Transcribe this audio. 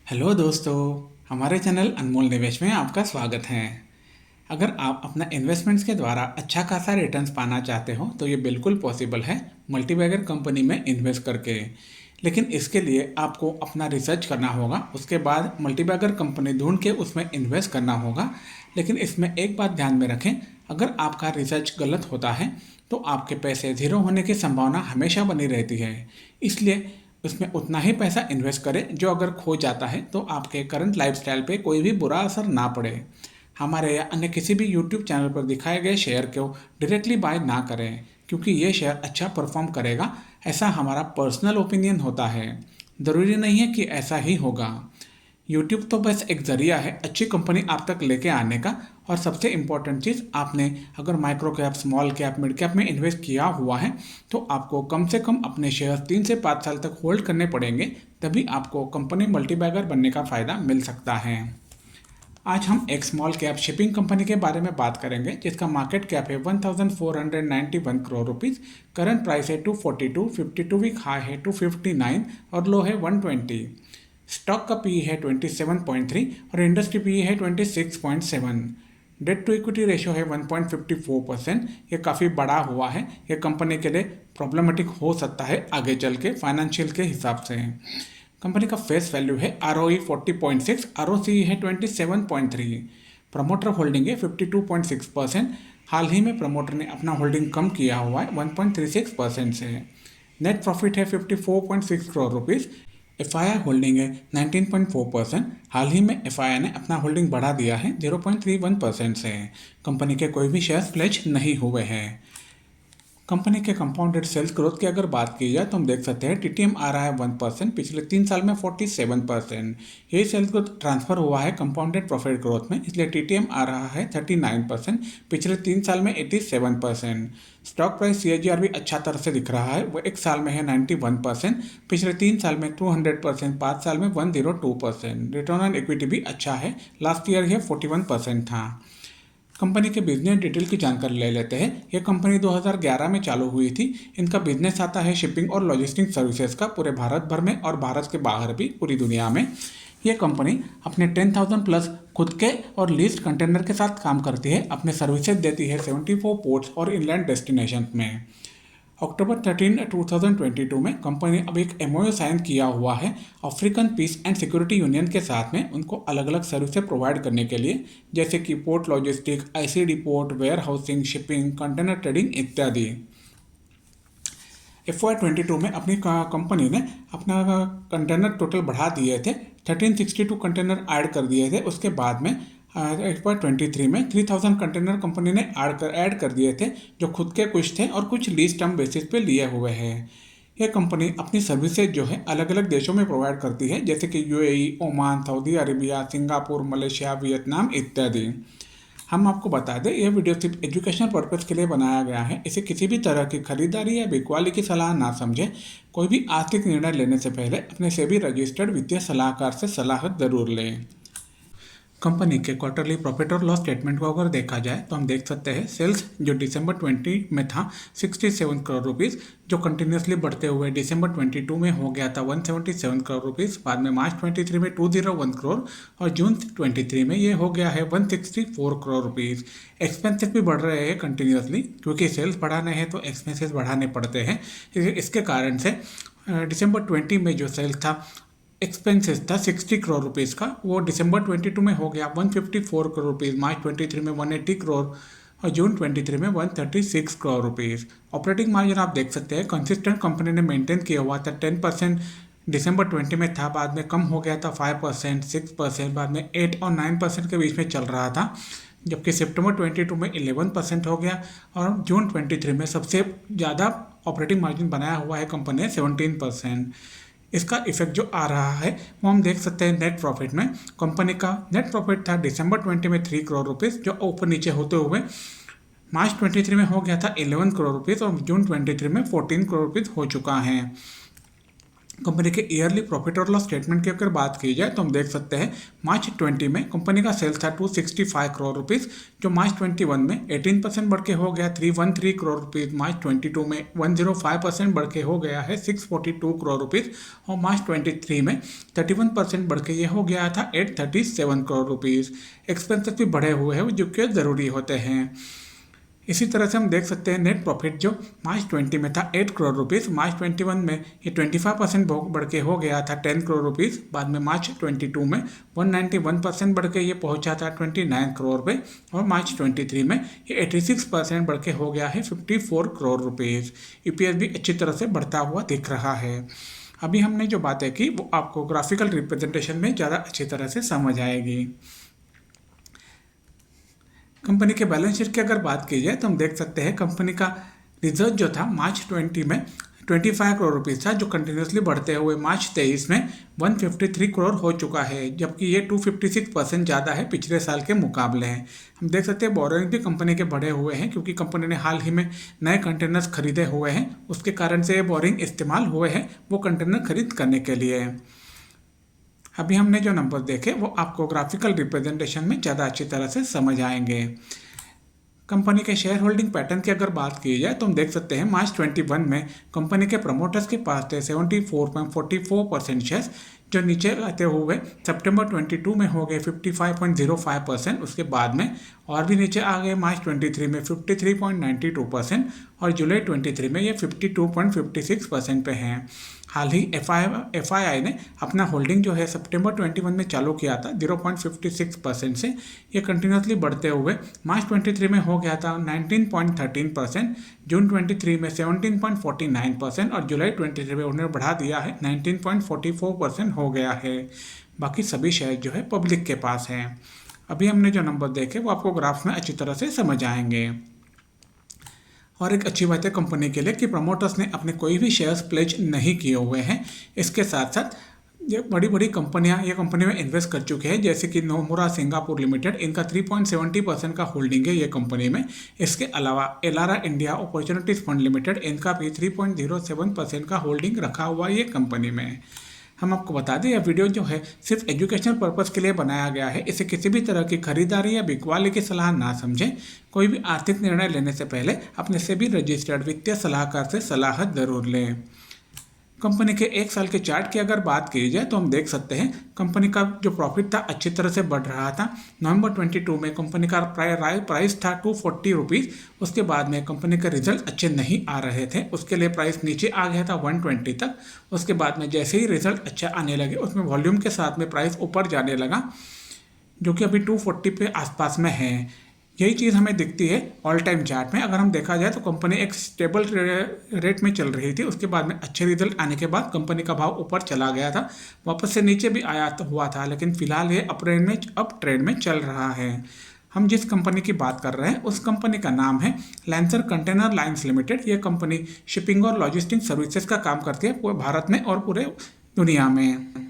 Hello दोस्तों, हमारे channel अनमोल निवेश में आपका स्वागत है। अगर आप अपना इन्वेस्टमेंट्स के द्वारा अच्छा खासा रिटर्न्स पाना चाहते हो तो ये बिल्कुल पॉसिबल है मल्टीबैगर कंपनी में इन्वेस्ट करके। लेकिन इसके लिए आपको अपना रिसर्च करना होगा, उसके बाद मल्टीबैगर कंपनी ढूंढ के उसमें इन्वेस्ट करना होगा। लेकिन इसमें एक बात ध्यान में रखें, अगर आपका रिसर्च गलत होता है तो आपके पैसे ज़ीरो होने की संभावना हमेशा बनी रहती है। इसलिए उसमें उतना ही पैसा इन्वेस्ट करें जो अगर खो जाता है तो आपके करंट लाइफस्टाइल पे कोई भी बुरा असर ना पड़े। हमारे या अन्य किसी भी यूट्यूब चैनल पर दिखाए गए शेयर को डायरेक्टली बाय ना करें, क्योंकि ये शेयर अच्छा परफॉर्म करेगा ऐसा हमारा पर्सनल ओपिनियन होता है। ज़रूरी नहीं है कि ऐसा ही होगा। यूट्यूब तो बस एक ज़रिया है अच्छी कंपनी आप तक लेके आने का। और सबसे इम्पॉर्टेंट चीज़, आपने अगर micro cap, small cap, mid cap में इन्वेस्ट किया हुआ है तो आपको कम से कम अपने शेयर 3 से 5 साल तक होल्ड करने पड़ेंगे, तभी आपको कंपनी मल्टीबैगर बनने का फ़ायदा मिल सकता है। आज हम एक स्मॉल कैप शिपिंग कंपनी के बारे में बात करेंगे जिसका मार्केट कैप है 1491 करोड़ रुपीज़। करंट प्राइस है 242, 52 वीक हाई है 259 और लो है 120। स्टॉक का पी है 27.3 और इंडस्ट्री पी है 26.7। डेट टू इक्विटी रेशियो है 1.54%। ये काफ़ी बड़ा हुआ है, ये कंपनी के लिए प्रॉब्लमेटिक हो सकता है आगे चल के फाइनेंशियल के हिसाब से। कंपनी का फेस वैल्यू है ROE 40.6, ROCE है 27.3। प्रमोटर होल्डिंग है 52.6%। हाल ही में प्रमोटर ने अपना होल्डिंग कम किया हुआ है 1.36% से। नेट प्रॉफिट है 54.6 करोड़ रुपीज़। FII होल्डिंग है 19.4%। हाल ही में FII ने अपना होल्डिंग बढ़ा दिया है 0.31% से। कंपनी के कोई भी शेयर्स प्लेज नहीं हुए हैं। कंपनी के कंपाउंडेड सेल्स ग्रोथ की अगर बात की जाए तो हम देख सकते हैं TTM आ रहा है 1%, पिछले 3 साल में 47%। यही सेल्स ग्रोथ ट्रांसफर हुआ है कंपाउंडेड प्रॉफिट ग्रोथ में, इसलिए TTM आ रहा है 39%, पिछले 3 साल में 87%। स्टॉक प्राइस CAGR भी अच्छा तरह से दिख रहा है, वो एक साल में है 91%, पिछले 3 साल में 200%, 5 साल में 102%। रिटर्न ऑन इक्विटी भी अच्छा है, लास्ट ईयर यह 41% था। कंपनी के बिजनेस डिटेल की जानकारी ले लेते हैं। यह कंपनी 2011 में चालू हुई थी। इनका बिजनेस आता है शिपिंग और लॉजिस्टिक सर्विसेज का, पूरे भारत भर में और भारत के बाहर भी पूरी दुनिया में। यह कंपनी अपने 10,000 प्लस खुद के और लीज्ड कंटेनर के साथ काम करती है। अपने सर्विसेज देती है 74 पोर्ट्स और इनलैंड डेस्टिनेशन में। अक्टूबर 13, 2022 में कंपनी अब एक MOU साइन किया हुआ है African peace and security union के साथ में, उनको अलग अलग सर्विसेज प्रोवाइड करने के लिए, जैसे कि port logistic, ICD port, warehousing, shipping, container trading इत्यादि। FY22 में अपनी कंपनी ने अपना कंटेनर टोटल बढ़ा दिए थे, 1362 कंटेनर ऐड कर दिए थे। उसके बाद में FY23 में 3000 कंटेनर कंपनी ने ऐड कर दिए थे, जो खुद के कुछ थे और कुछ लीज टर्म बेसिस पे लिए हुए हैं। यह कंपनी अपनी सर्विसेज जो है अलग अलग देशों में प्रोवाइड करती है, जैसे कि UAE, Oman, Saudi Arabia, Singapore, Malaysia, Vietnam इत्यादि। हम आपको बता दें, यह वीडियो सिर्फ एजुकेशनल पर्पज़ के लिए बनाया गया है। इसे किसी भी तरह की खरीदारी या बिकवाली की सलाह ना समझें। कोई भी आर्थिक निर्णय लेने से पहले अपने सेबी रजिस्टर्ड वित्तीय सलाहकार से सलाह ज़रूर लें। कंपनी के क्वार्टरली प्रॉफिट और लॉस स्टेटमेंट को अगर देखा जाए तो हम देख सकते हैं सेल्स जो दिसंबर 20 में था 67 करोड़ रुपीज़, जो कंटिन्यूसली बढ़ते हुए दिसंबर 22 में हो गया था 177 करोड़ रुपीज़, बाद में मार्च 23 में 201 करोड़ और जून 23 में ये हो गया है 164 करोड़ रुपीज़। एक्सपेंसेस भी बढ़ रहे हैं कंटिन्यूसली, क्योंकि सेल्स बढ़ाने हैं तो एक्सपेंसेस बढ़ाने पड़ते हैं। इसके कारण से दिसंबर 20 में जो सेल्स था, एक्सपेंसेस था 60 करोड़ रुपीज़ का, वो दिसंबर 22 में हो गया 154 करोड़ रुपीज़, मार्च 23 में 180 करोड़ और जून 23 में 136 करोड़ रुपीज़। ऑपरेटिंग मार्जिन आप देख सकते हैं कंसिस्टेंट कंपनी ने मेंटेन किया हुआ था, 10% दिसंबर 20 में था, बाद में कम हो गया था 5%, 6%, बाद में 8 और 9% के बीच में चल रहा था, जबकि सितंबर 22 में 11% हो गया और जून 23 में सबसे ज़्यादा ऑपरेटिंग मार्जिन बनाया हुआ है कंपनी ने 17%। इसका इफेक्ट जो आ रहा है वो हम देख सकते हैं नेट प्रॉफिट में। कंपनी का नेट प्रॉफिट था दिसंबर 20 में 3 करोड़ रुपीज़, जो ऊपर नीचे होते हुए मार्च 23 में हो गया था 11 करोड़ रुपीज़ और जून 23 में 14 करोड़ रुपीज़ हो चुका है। कंपनी के ईयरली प्रॉफिट और लॉस स्टेटमेंट की अगर बात की जाए तो हम देख सकते हैं मार्च 20 में कंपनी का सेल्स था 265 करोड़ रुपीस, जो मार्च 21 में 18% बढ़ के हो गया 313 करोड़ रुपीस। मार्च 22 में 105% बढ़ के हो गया है 642 करोड़ रुपीस, और मार्च 23 में 31% बढ़ के ये हो गया था 837 करोड़ रुपीस। एक्सपेंसेस भी बढ़े हुए हैं जो कि ज़रूरी होते हैं। इसी तरह से हम देख सकते हैं नेट प्रॉफिट जो मार्च 20 में था 8 करोड़ रुपीस, मार्च 21 में ये 25% बढ़ के हो गया था 10 करोड़ रुपीस। बाद में मार्च 22 में 191% बढ़ के ये पहुंचा था 29 करोड़ रुपये, और मार्च 23 में ये 86% बढ़ के हो गया है 54 करोड़ रुपीस। ईपीएस भी अच्छी तरह से बढ़ता हुआ दिख रहा है। अभी हमने जो बातें की वो आपको ग्राफिकल रिप्रेजेंटेशन में ज़्यादा अच्छी तरह से समझ आएगी। कंपनी के बैलेंस शीट की अगर बात की जाए तो हम देख सकते हैं कंपनी का रिजर्व जो था मार्च 20 में 25 करोड़ रुपीस था, जो कंटिन्यूसली बढ़ते हुए मार्च 23 में 153 करोड़ हो चुका है, जबकि ये 256% ज़्यादा है पिछले साल के मुकाबले हैं। हम देख सकते हैं बोरोइंग भी कंपनी के बढ़े हुए हैं, क्योंकि कंपनी ने हाल ही में नए कंटेनर्स खरीदे हुए हैं, उसके कारण से ये बोरिंग इस्तेमाल हुए हैं वो कंटेनर खरीद करने के लिए। अभी हमने जो नंबर देखे वो आपको ग्राफिकल रिप्रेजेंटेशन में ज़्यादा अच्छी तरह से समझ आएंगे। कंपनी के शेयर होल्डिंग पैटर्न की अगर बात की जाए तो हम देख सकते हैं मार्च 21 में कंपनी के प्रमोटर्स के पास थे 74.44% शेयर्स, जो नीचे आते हुए सितंबर 22 में हो गए 55.05%। उसके बाद में और भी नीचे आ गए मार्च 23 में 53.92%, और जुलाई 23 में ये 52.56% पे हैं। हाल ही एफआईआई ने अपना होल्डिंग जो है सितंबर 21 में चालू किया था 0.56% से, ये कंटिन्यूसली बढ़ते हुए मार्च 23 में हो गया था 19.13%, जून 23 में 17.49%, और जुलाई 23 में उन्होंने बढ़ा दिया है 19.44% हो गया है। बाकी सभी शेयर जो है पब्लिक के पास हैं। अभी हमने जो नंबर देखे वो आपको ग्राफ में अच्छी तरह से समझ आएंगे। और एक अच्छी बात है कंपनी के लिए कि प्रमोटर्स ने अपने कोई भी शेयर्स प्लेज नहीं किए हुए हैं। इसके साथ साथ ये बड़ी बड़ी कंपनियां ये कंपनी में इन्वेस्ट कर चुके हैं, जैसे कि नोमुरा सिंगापुर लिमिटेड, इनका 3.70% का होल्डिंग है ये कंपनी में। इसके अलावा Elara India opportunities fund limited, इनका भी 3.07% का होल्डिंग रखा हुआ है ये कंपनी में। हम आपको बता दें यह वीडियो जो है सिर्फ एजुकेशनल पर्पस के लिए बनाया गया है। इसे किसी भी तरह की खरीदारी या बिकवाली की सलाह ना समझें। कोई भी आर्थिक निर्णय लेने से पहले अपने से भी रजिस्टर्ड वित्तीय सलाहकार से सलाह जरूर लें। कंपनी के एक साल के चार्ट की अगर बात की जाए तो हम देख सकते हैं कंपनी का जो प्रॉफिट था अच्छी तरह से बढ़ रहा था। नवंबर 22 में कंपनी का प्राइस था 240 रुपीज़। उसके बाद में कंपनी के रिजल्ट अच्छे नहीं आ रहे थे, उसके लिए प्राइस नीचे आ गया था 120 तक। उसके बाद में जैसे ही रिजल्ट अच्छा आने लगे उसमें वॉल्यूम के साथ में प्राइस ऊपर जाने लगा, जो कि अभी 240 पे आसपास में है। यही चीज़ हमें दिखती है ऑल टाइम चार्ट में। अगर हम देखा जाए तो कंपनी एक स्टेबल रेट में चल रही थी, उसके बाद में अच्छे रिजल्ट आने के बाद कंपनी का भाव ऊपर चला गया था, वापस से नीचे भी आया हुआ था, लेकिन फिलहाल ये अप ट्रेंड में चल रहा है। हम जिस कंपनी की बात कर रहे हैं उस कंपनी का नाम है लैंसर कंटेनर लाइन्स लिमिटेड। ये कंपनी शिपिंग और लॉजिस्टिक सर्विसेज का काम करती है पूरे भारत में और पूरे दुनिया में।